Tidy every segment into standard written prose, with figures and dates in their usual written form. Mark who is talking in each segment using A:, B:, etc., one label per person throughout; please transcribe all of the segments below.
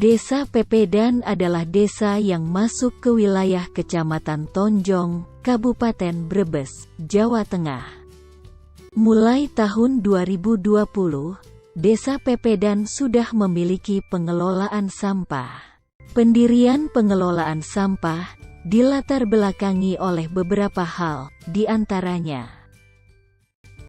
A: Desa Pepedan adalah desa yang masuk ke wilayah Kecamatan Tonjong, Kabupaten Brebes, Jawa Tengah. Mulai tahun 2020, Desa Pepedan sudah memiliki pengelolaan sampah. Pendirian pengelolaan sampah dilatar belakangi oleh beberapa hal, di antaranya.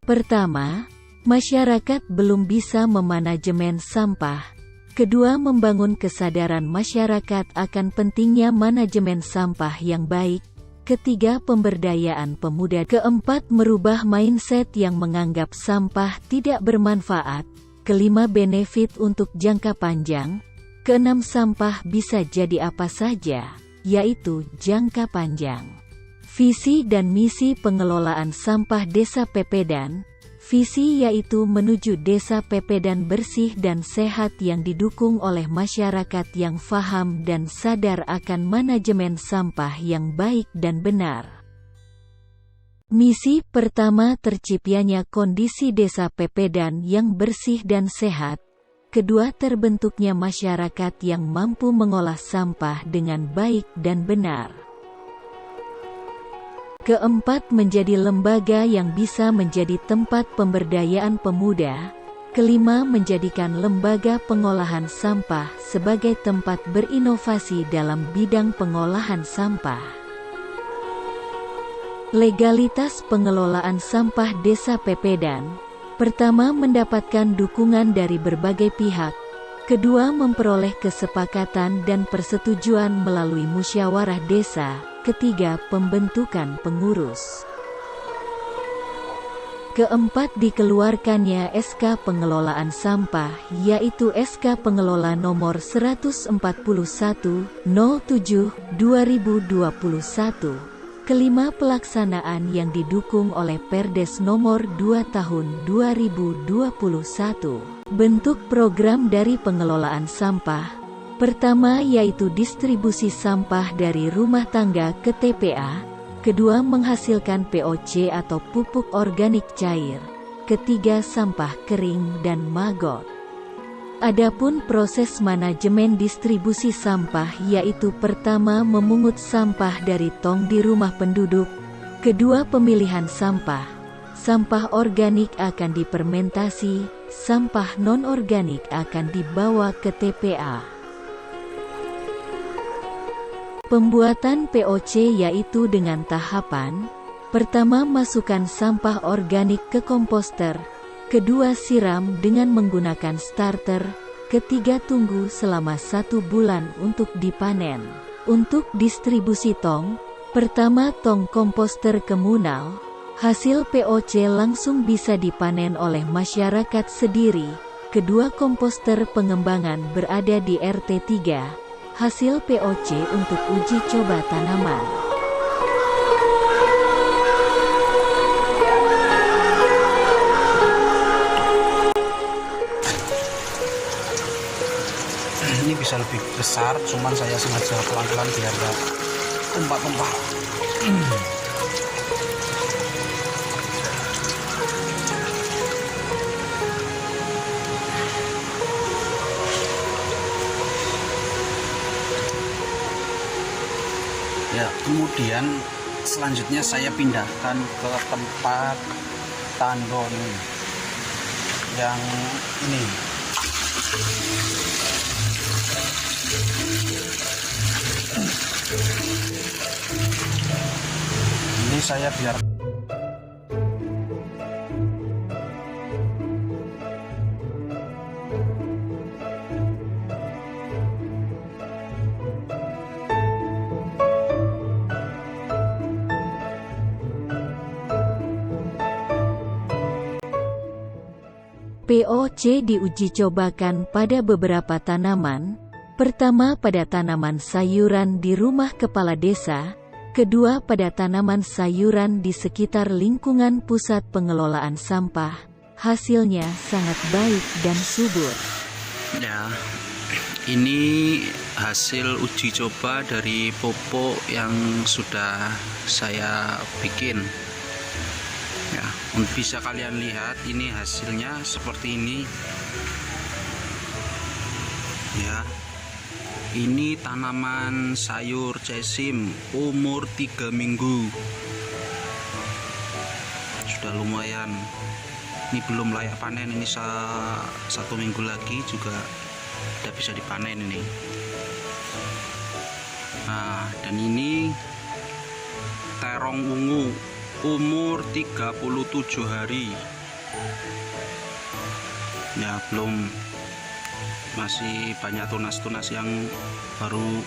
A: Pertama, masyarakat belum bisa memanajemen sampah. Kedua, membangun kesadaran masyarakat akan pentingnya manajemen sampah yang baik. Ketiga, pemberdayaan pemuda. Keempat, merubah mindset yang menganggap sampah tidak bermanfaat. Kelima, benefit untuk jangka panjang. Keenam, sampah bisa jadi apa saja, yaitu jangka panjang. Visi dan misi pengelolaan sampah Desa Pepedan. Visi yaitu menuju Desa Pepedan bersih dan sehat yang didukung oleh masyarakat yang faham dan sadar akan manajemen sampah yang baik dan benar. Misi pertama, terciptanya kondisi Desa Pepedan yang bersih dan sehat. Kedua, terbentuknya masyarakat yang mampu mengolah sampah dengan baik dan benar. Keempat, menjadi lembaga yang bisa menjadi tempat pemberdayaan pemuda. Kelima, menjadikan lembaga pengolahan sampah sebagai tempat berinovasi dalam bidang pengolahan sampah. Legalitas pengelolaan sampah Desa Pepedan. Pertama, mendapatkan dukungan dari berbagai pihak. Kedua, memperoleh kesepakatan dan persetujuan melalui musyawarah desa. Ketiga, pembentukan pengurus. Keempat, dikeluarkannya SK Pengelolaan Sampah, yaitu SK Pengelola Nomor 141/07/2021. Kelima, pelaksanaan yang didukung oleh Perdes Nomor 2 Tahun 2021. Bentuk program dari pengelolaan sampah. Pertama, yaitu distribusi sampah dari rumah tangga ke TPA. Kedua, menghasilkan POC atau pupuk organik cair. Ketiga, sampah kering dan maggot. Adapun proses manajemen distribusi sampah yaitu pertama, memungut sampah dari tong di rumah penduduk. Kedua, pemilihan sampah. Sampah organik akan difermentasi, sampah non-organik akan dibawa ke TPA. Pembuatan POC yaitu dengan tahapan. Pertama, masukkan sampah organik ke komposter. Kedua, siram dengan menggunakan starter. Ketiga, tunggu selama 1 bulan untuk dipanen. Untuk distribusi tong. Pertama, tong komposter komunal. Hasil POC langsung bisa dipanen oleh masyarakat sendiri. Kedua, komposter pengembangan berada di RT 3. Hasil POC untuk uji coba tanaman.
B: Ini bisa lebih besar, cuman saya sengaja pelan-pelan biar gak tumpah-tumpah. Ya, kemudian selanjutnya saya pindahkan ke tempat tandon yang ini. Ini saya biar
A: POC diuji cobakan pada beberapa tanaman. Pertama, pada tanaman sayuran di rumah kepala desa. Kedua, pada tanaman sayuran di sekitar lingkungan pusat pengelolaan sampah. Hasilnya sangat baik dan subur.
B: Ya, ini hasil uji coba dari pupuk yang sudah saya bikin. Ya, bisa kalian lihat ini hasilnya seperti ini. Ya, ini tanaman sayur cesim umur 3 minggu. Sudah lumayan. Ini belum layak panen, ini 1 minggu lagi juga udah bisa dipanen ini. Nah, dan ini terong ungu umur 37 hari. Ya, masih banyak tunas-tunas yang baru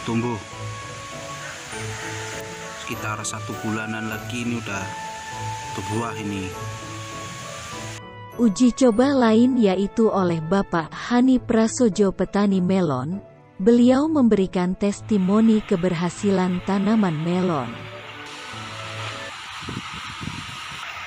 B: tumbuh. Sekitar 1 bulanan lagi ini udah berbuah ini.
A: Uji coba lain yaitu oleh Bapak Hani Prasojo, petani melon. Beliau memberikan testimoni keberhasilan tanaman melon.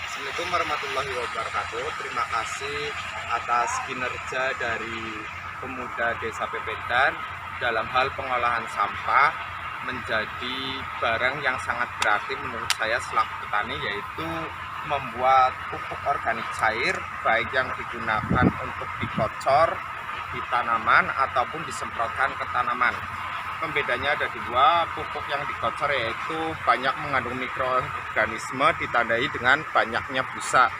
C: Assalamualaikum warahmatullahi wabarakatuh. Terima kasih atas kinerja dari pemuda Desa Pepedan dalam hal pengolahan sampah menjadi barang yang sangat berarti menurut saya selaku petani, yaitu membuat pupuk organik cair baik yang digunakan untuk dikocor di tanaman ataupun disemprotkan ke tanaman. Pembedanya ada dua. Pupuk yang dikocor yaitu banyak mengandung mikroorganisme ditandai dengan banyaknya busa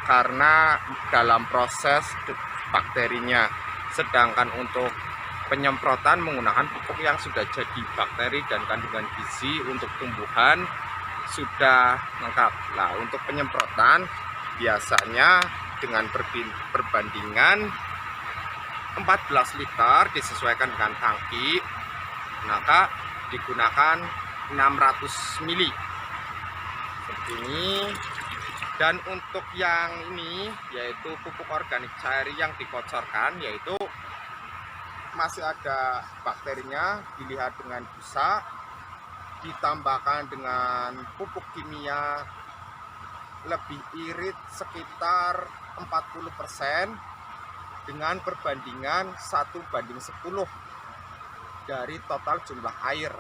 C: karena dalam proses bakterinya. Sedangkan untuk penyemprotan menggunakan pupuk yang sudah jadi bakteri dan kandungan gizi untuk tumbuhan sudah lengkap. Nah, untuk penyemprotan biasanya dengan perbandingan 14 liter disesuaikan dengan tangki, maka digunakan 600 mili seperti ini. Dan untuk yang ini yaitu pupuk organik cair yang dikocorkan, yaitu masih ada bakterinya, dilihat dengan busa, ditambahkan dengan pupuk kimia lebih irit sekitar 40% dengan perbandingan 1:10 dari total jumlah air.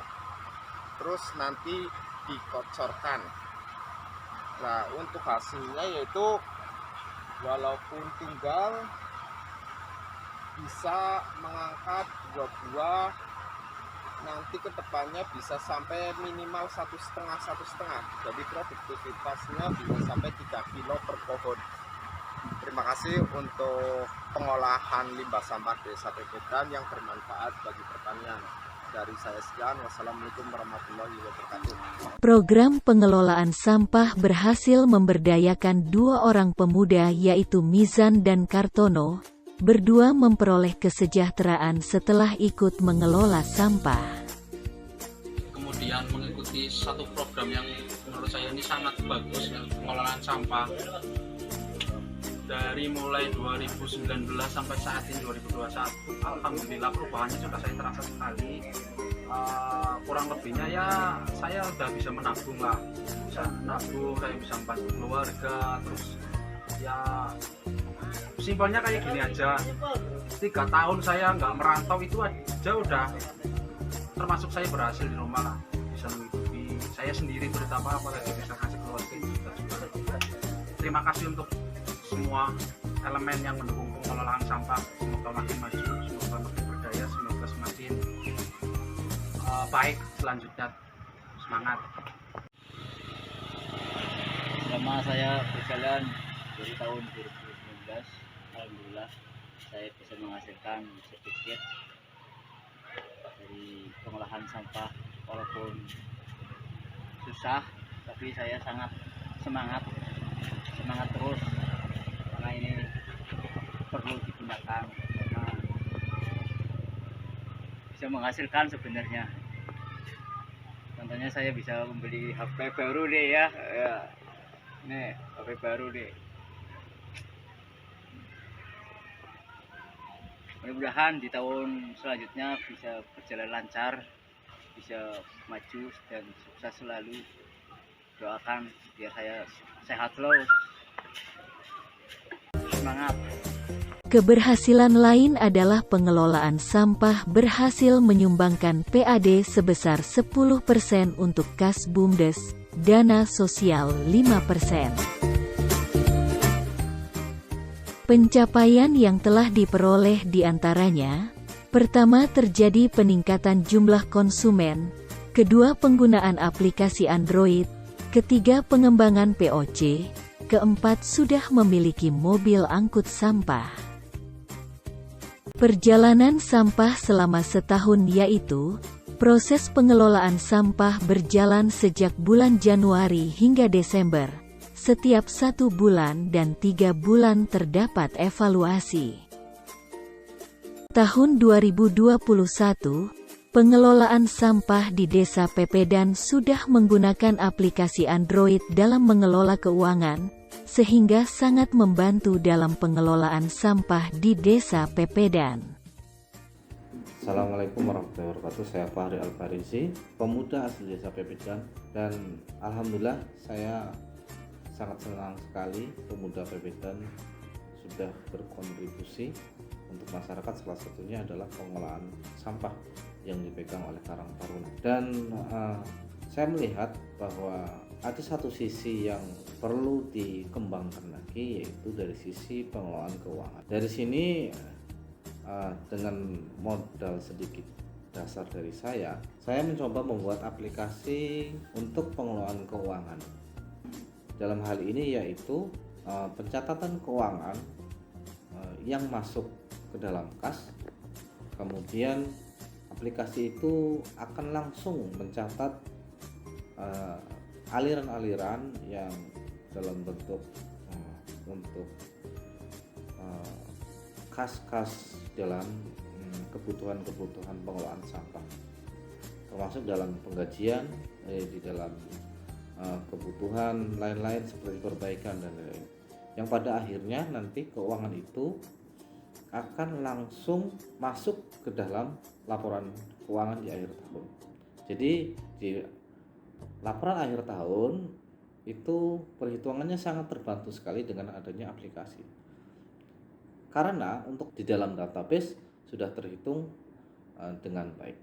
C: Terus nanti dikocorkan. Nah, untuk hasilnya yaitu walaupun tunggal bisa mengangkat 2 buah, nanti kedepannya bisa sampai minimal 1,5. Jadi produktivitasnya bisa sampai 3 kilo per pohon. Terima kasih untuk pengolahan limbah sampah Desa Pepedan yang bermanfaat bagi pertanian. Dari saya sekian, wassalamualaikum warahmatullahi wabarakatuh.
A: Program pengelolaan sampah berhasil memberdayakan 2 orang pemuda yaitu Mizan dan Kartono. Berdua memperoleh kesejahteraan setelah ikut mengelola sampah.
B: Kemudian mengikuti satu program yang menurut saya ini sangat bagus, ya, pengelolaan sampah. Dari mulai 2019 sampai saat ini 2021, alhamdulillah perubahannya sudah saya terasa sekali. Kurang lebihnya ya saya udah bisa menabung lah, bisa nabung, saya bisa membantu keluarga. Terus ya simpelnya kayak gini aja, 3 tahun saya nggak merantau itu aja udah termasuk saya berhasil di rumah lah, bisa menghidupi saya sendiri, terutama apalagi bisa kasih keluarga juga. Terima kasih untuk semua elemen yang mendukung pengelolaan sampah. Semoga makin maju, semoga makin berdaya, semoga semakin baik selanjutnya. Semangat.
D: Selama saya berjalan dari tahun 2019, alhamdulillah saya bisa menghasilkan sedikit dari pengolahan sampah. Walaupun susah, tapi saya sangat semangat terus, karena ini perlu digunakan, karena bisa menghasilkan sebenarnya. Contohnya saya bisa membeli HP baru deh ya. Nih HP baru deh. Mudah-mudahan di tahun selanjutnya bisa berjalan lancar, bisa maju dan sukses selalu. Doakan biar saya sehat terus. semangat.
A: Keberhasilan lain adalah pengelolaan sampah berhasil menyumbangkan PAD sebesar 10% untuk kas BUMDes, dana sosial 5%. Pencapaian yang telah diperoleh diantaranya, pertama terjadi peningkatan jumlah konsumen, kedua penggunaan aplikasi Android, ketiga pengembangan POC, keempat sudah memiliki mobil angkut sampah. Perjalanan sampah selama setahun yaitu, proses pengelolaan sampah berjalan sejak bulan Januari hingga Desember. Setiap 1 bulan dan 3 bulan terdapat evaluasi. Tahun 2021, pengelolaan sampah di Desa Pepedan sudah menggunakan aplikasi Android dalam mengelola keuangan, sehingga sangat membantu dalam pengelolaan sampah di Desa Pepedan.
E: Assalamualaikum warahmatullahi wabarakatuh. Saya Fahri Al-Farizi, pemuda asli Desa Pepedan, dan alhamdulillah saya sangat senang sekali pemuda Pepedan sudah berkontribusi untuk masyarakat. Salah satunya adalah pengolahan sampah yang dipegang oleh Karang Taruna. Dan saya melihat bahwa ada satu sisi yang perlu dikembangkan lagi, yaitu dari sisi pengelolaan keuangan. Dari sini dengan modal sedikit dasar dari saya mencoba membuat aplikasi untuk pengelolaan keuangan. Dalam hal ini yaitu pencatatan keuangan yang masuk ke dalam kas, kemudian aplikasi itu akan langsung mencatat aliran-aliran yang dalam bentuk untuk kas-kas dalam kebutuhan-kebutuhan pengelolaan sampah, termasuk dalam penggajian, di dalam kebutuhan lain-lain seperti perbaikan dan lain-lain, yang pada akhirnya nanti keuangan itu akan langsung masuk ke dalam laporan keuangan di akhir tahun. Jadi di laporan akhir tahun itu perhitungannya sangat terbantu sekali dengan adanya aplikasi, karena untuk di dalam database sudah terhitung dengan baik.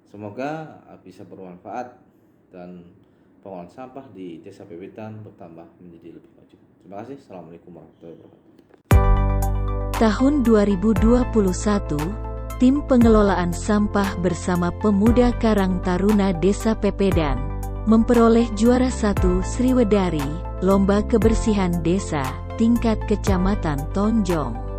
E: Semoga bisa bermanfaat dan pengolahan sampah di Desa Pepedan bertambah menjadi lebih maju. Terima kasih. Assalamualaikum warahmatullahi wabarakatuh.
A: Tahun 2021, tim pengelolaan sampah bersama pemuda Karang Taruna Desa Pepedan memperoleh juara 1 Sriwedari, Lomba Kebersihan Desa, tingkat Kecamatan Tonjong.